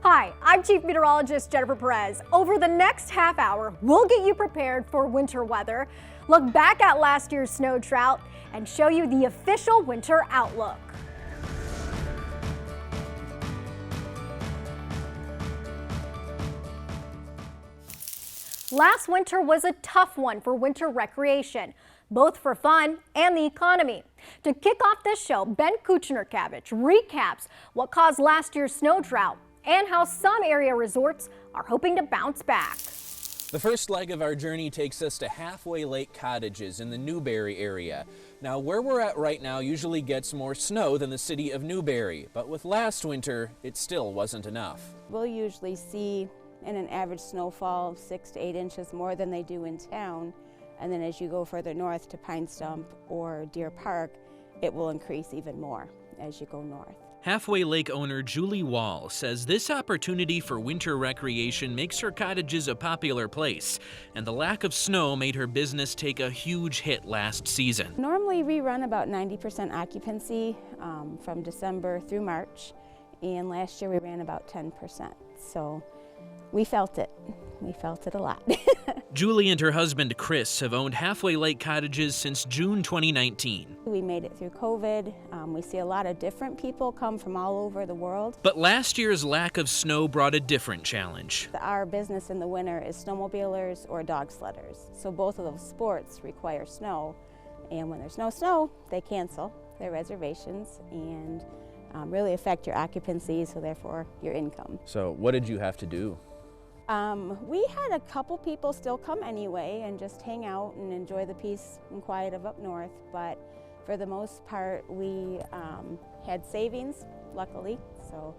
Hi, I'm Chief Meteorologist Jennifer Perez. Over the next half hour, we'll get you prepared for winter weather, look back at last year's snow drought, and show you the official winter outlook. Last winter was a tough one for winter recreation, both for fun and the economy. To kick off this show, Ben Kuchner-Kavich recaps what caused last year's snow drought and how some area resorts are hoping to bounce back. The first leg of our journey takes us to Halfway Lake Cottages in the Newberry area. Now, where we're at right now usually gets more snow than the city of Newberry, but with last winter, it still wasn't enough. We'll usually see in an average snowfall 6 to 8 inches more than they do in town. And then as you go further north to Pine Stump or Deer Park, it will increase even more as you go north. Halfway Lake owner Julie Wall says this opportunity for winter recreation makes her cottages a popular place, and the lack of snow made her business take a huge hit last season. Normally we run about 90% occupancy from December through March, and last year we ran about 10%. So we felt it. We felt it a lot. Julie and her husband Chris have owned Halfway Lake Cottages since June 2019. We made it through COVID. We see a lot of different people come from all over the world. But last year's lack of snow brought a different challenge. Our business in the winter is snowmobilers or dog sledders. So both of those sports require snow. And when there's no snow, they cancel their reservations and really affect your occupancy, so therefore your income. So what did you have to do? We had a couple people still come anyway and just hang out and enjoy the peace and quiet of up north, but for the most part we had savings, luckily, so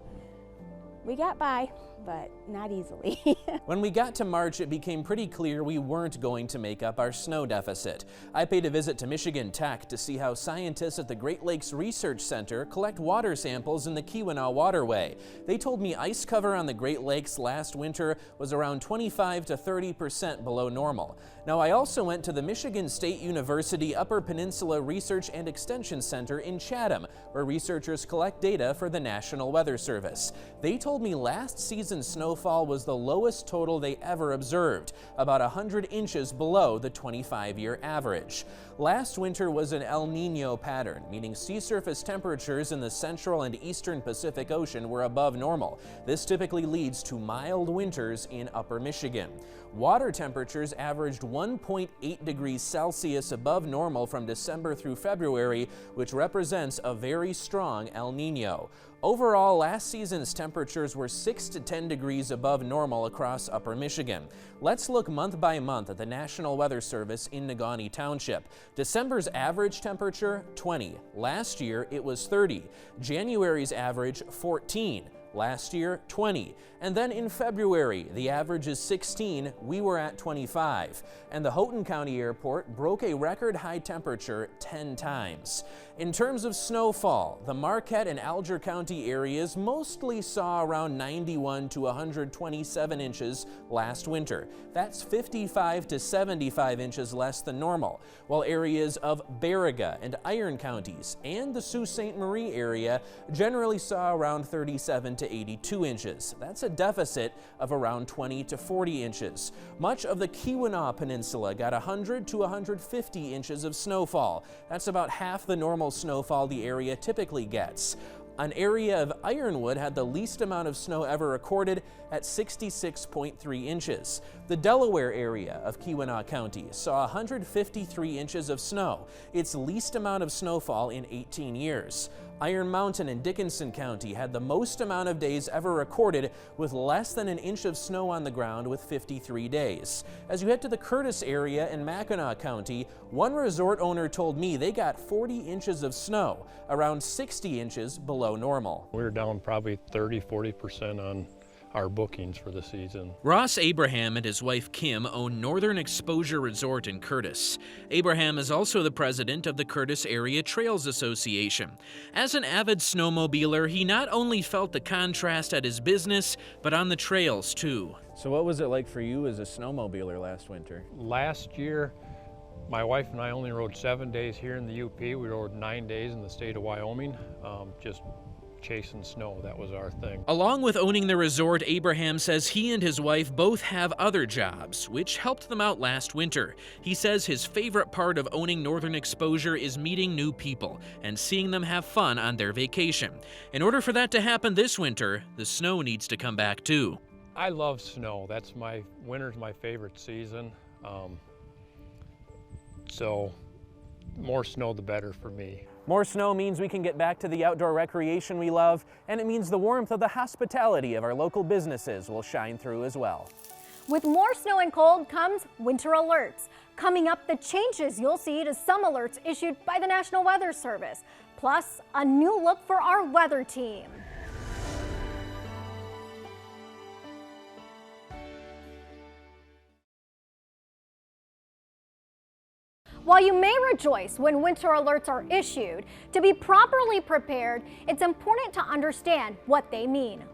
we got by, but not easily. When we got to March, it became pretty clear we weren't going to make up our snow deficit. I paid a visit to Michigan Tech to see how scientists at the Great Lakes Research Center collect water samples in the Keweenaw Waterway. They told me ice cover on the Great Lakes last winter was around 25 to 30% below normal. Now, I also went to the Michigan State University Upper Peninsula Research and Extension Center in Chatham, where researchers collect data for the National Weather Service. They told me last season's snowfall was the lowest total they ever observed, about 100 inches below the 25-year average. Last winter was an El Nino pattern, meaning sea surface temperatures in the central and eastern Pacific Ocean were above normal. This typically leads to mild winters in upper Michigan. Water temperatures averaged 1.8 degrees Celsius above normal from December through February, which represents a very strong El Nino. Overall, last season's temperatures were 6 to 10 degrees above normal across upper Michigan. Let's look month by month at the National Weather Service in Negaunee Township. December's average temperature, 20. Last year, it was 30. January's average, 14. Last year, 20. And then in February, the average is 16. We were at 25. And the Houghton County Airport broke a record high temperature 10 times. In terms of snowfall, the Marquette and Alger County areas mostly saw around 91 to 127 inches last winter. That's 55 to 75 inches less than normal, while areas of Baraga and Iron counties and the Sault Ste. Marie area generally saw around 37 to 82 inches. That's a deficit of around 20 to 40 inches. Much of the Keweenaw Peninsula got 100 to 150 inches of snowfall. That's about half the normal snowfall the area typically gets. An area of Ironwood had the least amount of snow ever recorded at 66.3 inches. The Delaware area of Keweenaw County saw 153 inches of snow, its least amount of snowfall in 18 years. Iron Mountain in Dickinson County had the most amount of days ever recorded with less than an inch of snow on the ground with 53 days. As you head to the Curtis area in Mackinac County, one resort owner told me they got 40 inches of snow, around 60 inches below normal. We're down probably 30–40% on our bookings for the season. Ross Abraham and his wife Kim own Northern Exposure Resort in Curtis. Abraham is also the president of the Curtis Area Trails Association. As an avid snowmobiler, he not only felt the contrast at his business, but on the trails too. So what was it like for you as a snowmobiler last winter? Last year, my wife and I only rode 7 days here in the UP. We rode 9 days in the state of Wyoming. Just chasing snow. That was our thing. Along with owning the resort, Abraham says he and his wife both have other jobs, which helped them out last winter. He says his favorite part of owning Northern Exposure is meeting new people and seeing them have fun on their vacation. In order for that to happen this winter, the snow needs to come back too. I love snow. Winter's my favorite season. So more snow the better for me. More snow means we can get back to the outdoor recreation we love, and it means the warmth of the hospitality of our local businesses will shine through as well. With more snow and cold comes winter alerts. Coming up, the changes you'll see to some alerts issued by the National Weather Service, plus a new look for our weather team. While you may rejoice when winter alerts are issued, to be properly prepared, it's important to understand what they mean.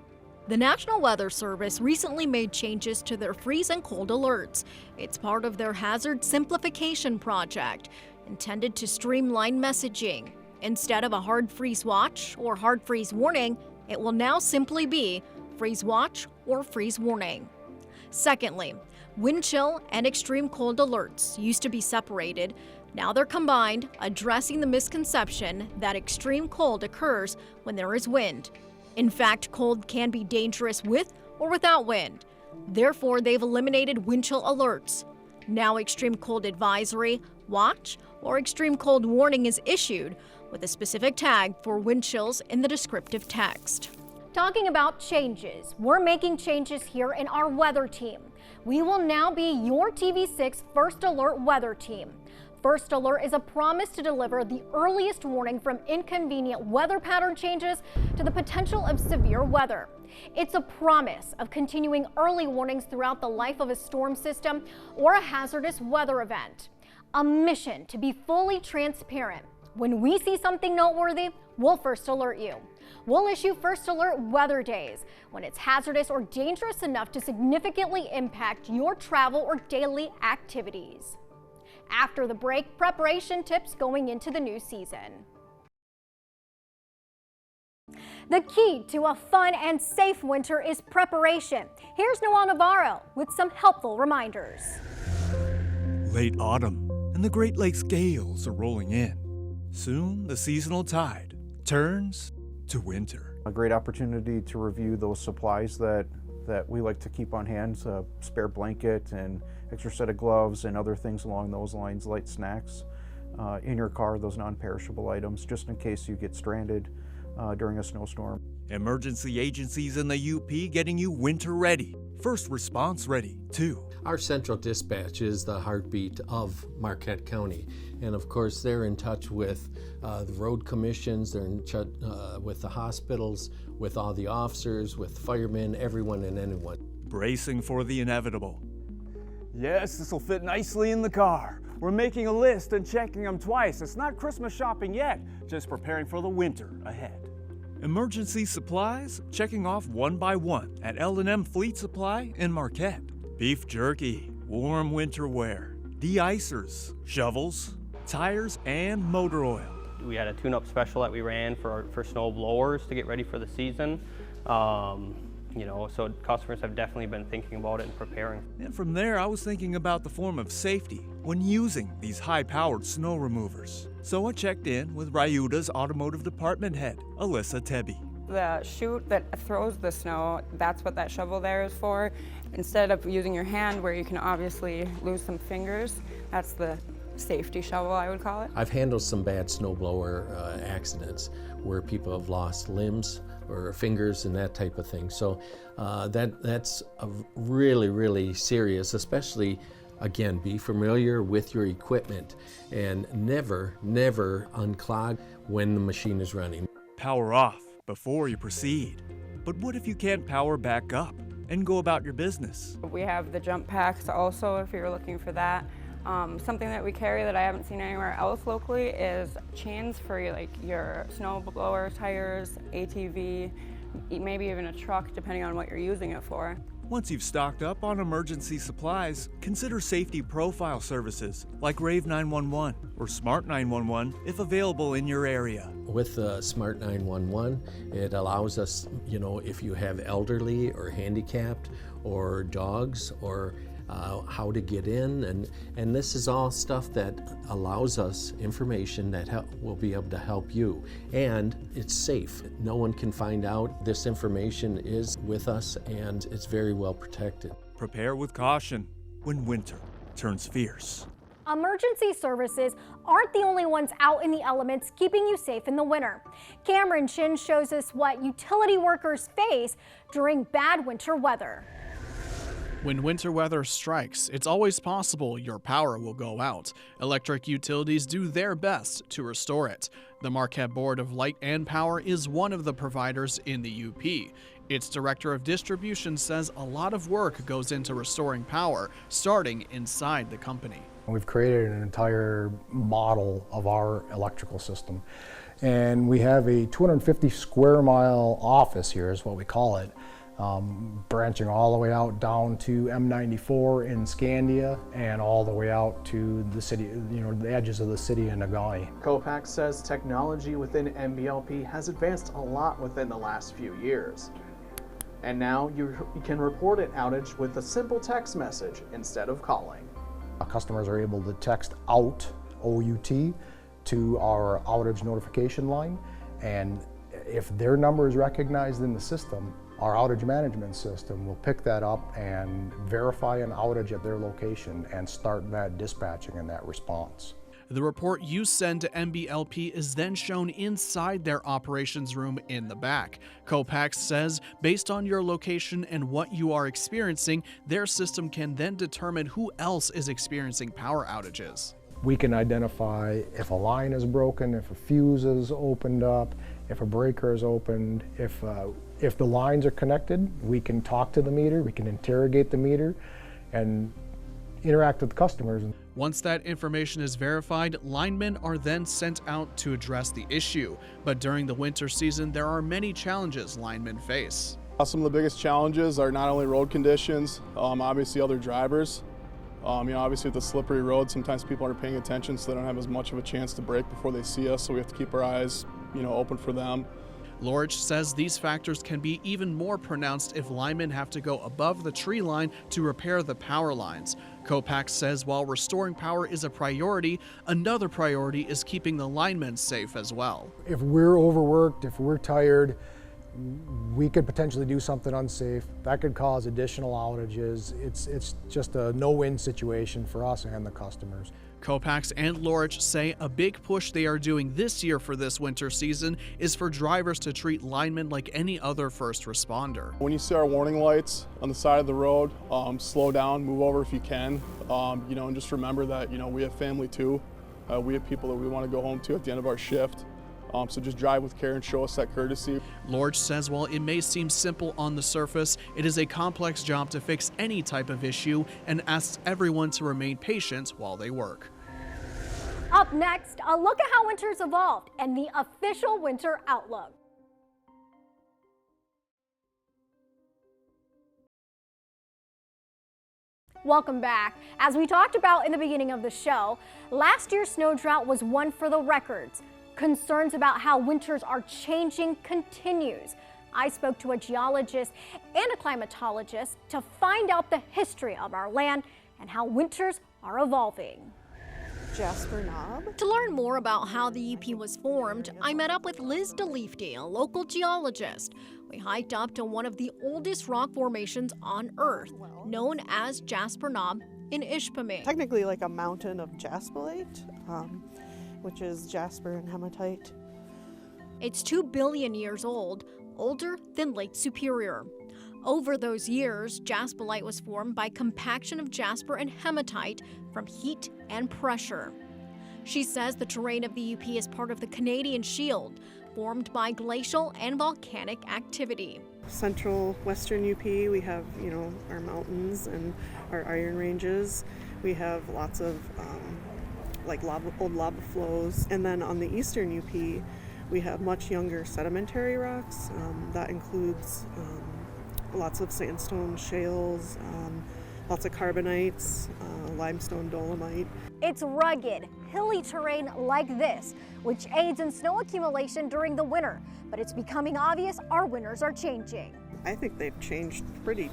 The National Weather Service recently made changes to their freeze and cold alerts. It's part of their hazard simplification project, intended to streamline messaging. Instead of a hard freeze watch or hard freeze warning, it will now simply be freeze watch or freeze warning. Secondly, wind chill and extreme cold alerts used to be separated. Now they're combined, addressing the misconception that extreme cold occurs when there is wind. In fact, cold can be dangerous with or without wind. Therefore, they've eliminated wind chill alerts. Now extreme cold advisory, watch, or extreme cold warning is issued with a specific tag for wind chills in the descriptive text. Talking about changes, we're making changes here in our weather team. We will now be your TV6 First Alert weather team. First Alert is a promise to deliver the earliest warning from inconvenient weather pattern changes to the potential of severe weather. It's a promise of continuing early warnings throughout the life of a storm system or a hazardous weather event. A mission to be fully transparent. When we see something noteworthy, we'll first alert you. We'll issue First Alert weather days when it's hazardous or dangerous enough to significantly impact your travel or daily activities. After the break, preparation tips going into the new season. The key to a fun and safe winter is preparation. Here's Noel Navarro with some helpful reminders. Late autumn and the Great Lakes gales are rolling in. Soon the seasonal tide turns to winter. A great opportunity to review those supplies that we like to keep on hand, a spare blanket and extra set of gloves and other things along those lines, light snacks in your car, those non-perishable items, just in case you get stranded during a snowstorm. Emergency agencies in the UP getting you winter ready, first response ready too. Our central dispatch is the heartbeat of Marquette County, and of course they're in touch with the road commissions, they're in touch with the hospitals, with all the officers, with firemen, everyone and anyone. Bracing for the inevitable. Yes, this will fit nicely in the car. We're making a list and checking them twice. It's not Christmas shopping yet, just preparing for the winter ahead. Emergency supplies checking off one by one at L&M Fleet Supply in Marquette. Beef jerky, warm winter wear, de-icers, shovels, tires, and motor oil. We had a tune-up special that we ran for snow blowers to get ready for the season. So customers have definitely been thinking about it and preparing. And from there, I was thinking about the form of safety when using these high-powered snow removers. So I checked in with Ryuta's automotive department head, Alyssa Tebby. The chute that throws the snow, that's what that shovel there is for. Instead of using your hand where you can obviously lose some fingers, that's the safety shovel, I would call it. I've handled some bad snowblower accidents where people have lost limbs or fingers and that type of thing. So that's a really, really serious, especially, again, be familiar with your equipment and never unclog when the machine is running. Power off before you proceed. But what if you can't power back up and go about your business? We have the jump packs also if you're looking for that. Something that we carry that I haven't seen anywhere else locally is chains for your snow blower tires, ATV, maybe even a truck, depending on what you're using it for. Once you've stocked up on emergency supplies, consider safety profile services like Rave 911 or Smart 911 if available in your area. With Smart 911, it allows us, if you have elderly or handicapped or dogs or how to get in, and this is all stuff that allows us information that will be able to help you, and it's safe. No one can find out. This information is with us, and it's very well protected. Prepare with caution when winter turns fierce. Emergency services aren't the only ones out in the elements keeping you safe in the winter. Cameron Chin shows us what utility workers face during bad winter weather. When winter weather strikes, it's always possible your power will go out. Electric utilities do their best to restore it. The Marquette Board of Light and Power is one of the providers in the UP. Its director of distribution says a lot of work goes into restoring power, starting inside the company. We've created an entire model of our electrical system. And we have a 250 square mile office here, is what we call it. Branching all the way out down to M94 in Scandia and all the way out to the city, the edges of the city in Nagai. Kopax says technology within MBLP has advanced a lot within the last few years. And now you can report an outage with a simple text message instead of calling. Customers are able to text out, OUT, to our outage notification line, and if their number is recognized in the system, our outage management system will pick that up and verify an outage at their location and start that dispatching and that response. The report you send to MBLP is then shown inside their operations room in the back. Kopax says based on your location and what you are experiencing, their system can then determine who else is experiencing power outages. We can identify if a line is broken, if a fuse is opened up, if a breaker is opened, if the lines are connected, we can talk to the meter, we can interrogate the meter, and interact with customers. Once that information is verified, linemen are then sent out to address the issue. But during the winter season, there are many challenges linemen face. Some of the biggest challenges are not only road conditions, obviously other drivers. Obviously with the slippery road, sometimes people aren't paying attention, so they don't have as much of a chance to brake before they see us, so we have to keep our eyes, open for them. Lorich says these factors can be even more pronounced if linemen have to go above the tree line to repair the power lines. Kopax says while restoring power is a priority, another priority is keeping the linemen safe as well. If we're overworked, if we're tired, we could potentially do something unsafe. That could cause additional outages. It's just a no-win situation for us and the customers. Kopax and Lorich say a big push they are doing this year for this winter season is for drivers to treat linemen like any other first responder. When you see our warning lights on the side of the road, slow down, move over if you can, and just remember that, we have family too. We have people that we want to go home to at the end of our shift. So just drive with care and show us that courtesy. Lorich says while it may seem simple on the surface, it is a complex job to fix any type of issue and asks everyone to remain patient while they work. Up next, a look at how winter's evolved and the official winter outlook. Welcome back. As we talked about in the beginning of the show, last year's snow drought was one for the records. Concerns about how winters are changing continues. I spoke to a geologist and a climatologist to find out the history of our land and how winters are evolving. Jasper Knob. To learn more about how the UP was formed, I met up with Liz DeLeafty, a local geologist. We hiked up to one of the oldest rock formations on Earth, known as Jasper Knob in Ishpeming. Technically like a mountain of jaspilite, which is jasper and hematite. It's 2 billion years old, older than Lake Superior. Over those years, jaspilite was formed by compaction of jasper and hematite from heat and pressure. She says the terrain of the UP is part of the Canadian Shield, formed by glacial and volcanic activity. Central western UP, we have, our mountains and our iron ranges. We have lots of old lava flows. And then on the eastern UP, We have much younger sedimentary rocks. That includes lots of sandstone shales, lots of carbonites, limestone dolomite. It's rugged, hilly terrain like this, which aids in snow accumulation during the winter. But it's becoming obvious our winters are changing. I think they've changed pretty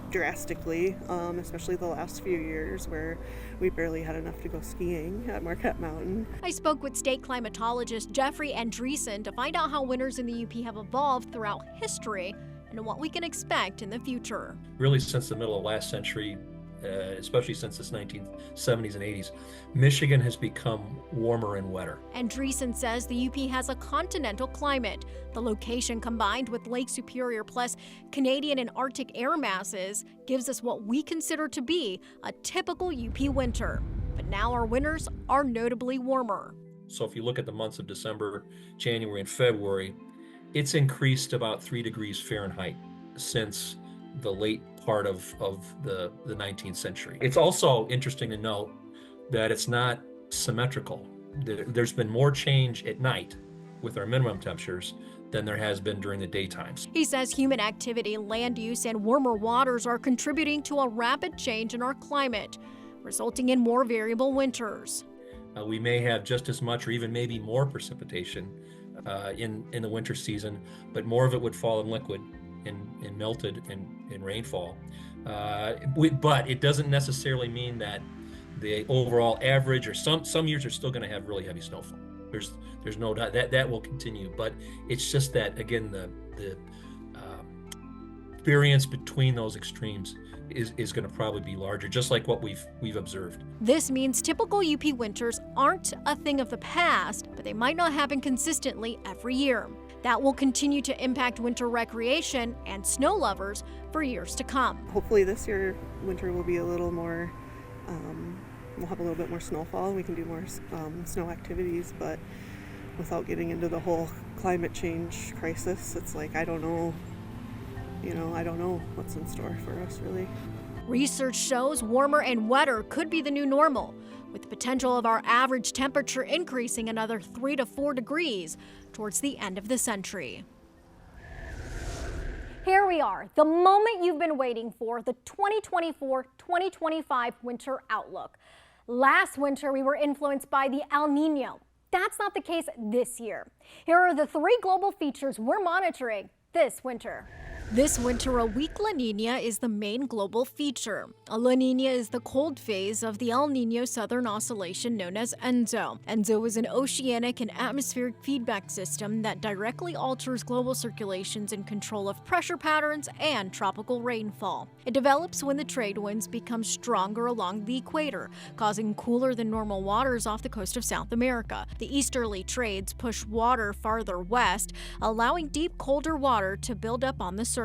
drastically, especially the last few years where we barely had enough to go skiing at Marquette Mountain. I spoke with state climatologist Jeffrey Andreessen to find out how winters in the UP have evolved throughout history and what we can expect in the future. Really, since the middle of last century, especially since the 1970s and 80s, Michigan has become warmer and wetter. Andreessen says the UP has a continental climate. The location, combined with Lake Superior plus Canadian and Arctic air masses, gives us what we consider to be a typical UP winter. But now our winters are notably warmer. So if you look at the months of December, January, and February, it's increased about 3 degrees Fahrenheit since the late part of the 19th century. It's also interesting to note that it's not symmetrical. There's been more change at night with our minimum temperatures than there has been during the daytimes. He says human activity, land use, and warmer waters are contributing to a rapid change in our climate, resulting in more variable winters. We may have just as much or even maybe more precipitation in the winter season, but more of it would fall in liquid and melted in rainfall. But it doesn't necessarily mean that the overall average, or some years are still going to have really heavy snowfall. There's no doubt that will continue, but it's just that, again, the variance between those extremes is going to probably be larger, just like what we've observed. This means typical UP winters aren't a thing of the past, but they might not happen consistently every year. That will continue to impact winter recreation and snow lovers for years to come. Hopefully this year winter will be a little more, we'll have a little bit more snowfall. We can do more snow activities, but without getting into the whole climate change crisis, it's like, I don't know what's in store for us, really. Research shows warmer and wetter could be the new normal, with the potential of our average temperature increasing another 3 to 4 degrees towards the end of the century. Here we are, the moment you've been waiting for, the 2024-2025 winter outlook. Last winter, we were influenced by the El Nino. That's not the case this year. Here are the 3 global features we're monitoring this winter. This winter, a weak La Nina is the main global feature. A La Nina is the cold phase of the El Nino Southern Oscillation known as ENSO. ENSO is an oceanic and atmospheric feedback system that directly alters global circulations and control of pressure patterns and tropical rainfall. It develops when the trade winds become stronger along the equator, causing cooler than normal waters off the coast of South America. The easterly trades push water farther west, allowing deep, colder water to build up on the surface.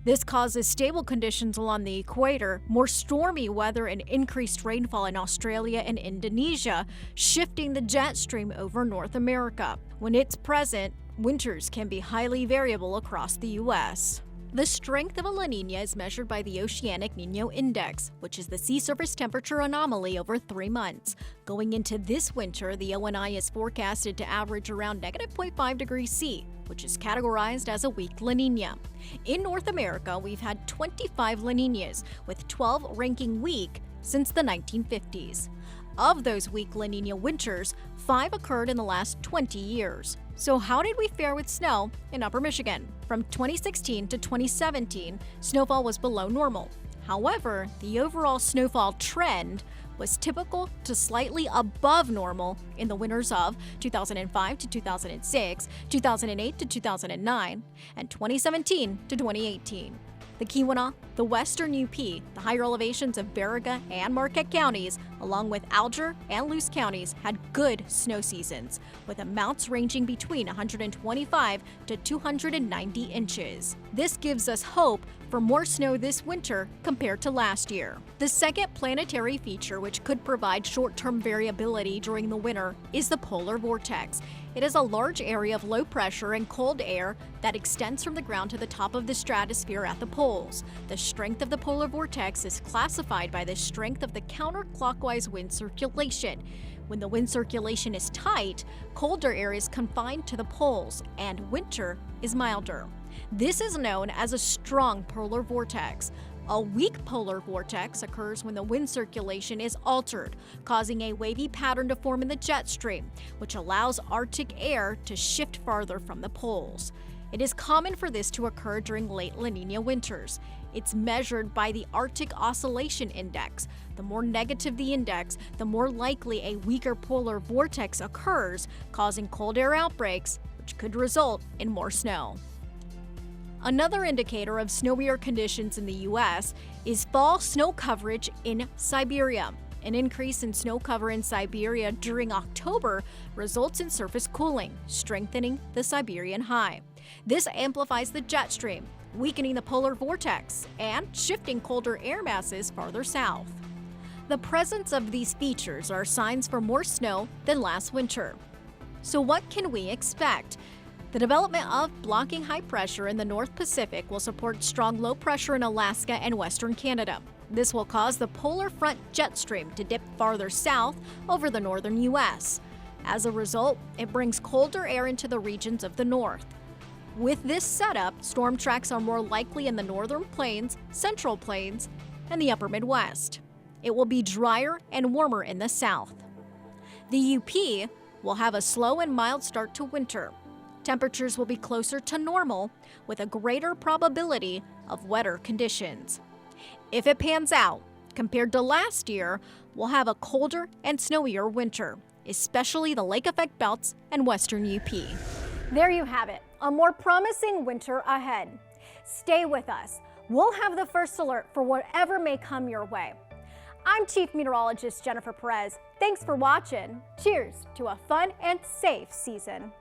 This causes stable conditions along the equator, more stormy weather, and increased rainfall in Australia and Indonesia, shifting the jet stream over North America. When it's present, winters can be highly variable across the U.S. The strength of a La Nina is measured by the Oceanic Nino Index, which is the sea surface temperature anomaly over 3 months. Going into this winter, the ONI is forecasted to average around -0.5 degrees C, which is categorized as a weak La Nina. In North America, we've had 25 La Ninas, with 12 ranking weak since the 1950s. Of those weak La Nina winters, 5 occurred in the last 20 years. So how did we fare with snow in Upper Michigan? From 2016 to 2017, snowfall was below normal. However, the overall snowfall trend was typical to slightly above normal in the winters of 2005 to 2006, 2008 to 2009, and 2017 to 2018. The Keweenaw, the western UP, the higher elevations of Baraga and Marquette counties, along with Alger and Luce counties, had good snow seasons, with amounts ranging between 125 to 290 inches. This gives us hope for more snow this winter compared to last year. The second planetary feature, which could provide short-term variability during the winter, is the polar vortex. It is a large area of low pressure and cold air that extends from the ground to the top of the stratosphere at the poles. The strength of the polar vortex is classified by the strength of the counterclockwise wind circulation. When the wind circulation is tight, colder air is confined to the poles and winter is milder. This is known as a strong polar vortex. A weak polar vortex occurs when the wind circulation is altered, causing a wavy pattern to form in the jet stream, which allows Arctic air to shift farther from the poles. It is common for this to occur during late La Nina winters. It's measured by the Arctic Oscillation Index. The more negative the index, the more likely a weaker polar vortex occurs, causing cold air outbreaks, which could result in more snow. Another indicator of snowier conditions in the U.S. is fall snow coverage in Siberia. An increase in snow cover in Siberia during October results in surface cooling, strengthening the Siberian high. This amplifies the jet stream, weakening the polar vortex and shifting colder air masses farther south. The presence of these features are signs for more snow than last winter. So what can we expect? The development of blocking high pressure in the North Pacific will support strong low pressure in Alaska and western Canada. This will cause the polar front jet stream to dip farther south over the northern U.S. As a result, it brings colder air into the regions of the north. With this setup, storm tracks are more likely in the northern plains, central plains, and the upper Midwest. It will be drier and warmer in the south. The UP will have a slow and mild start to winter. Temperatures will be closer to normal with a greater probability of wetter conditions. If it pans out, compared to last year, we'll have a colder and snowier winter, especially the lake effect belts and western UP. There you have it, a more promising winter ahead. Stay with us. We'll have the first alert for whatever may come your way. I'm Chief Meteorologist Jennifer Perez. Thanks for watching. Cheers to a fun and safe season.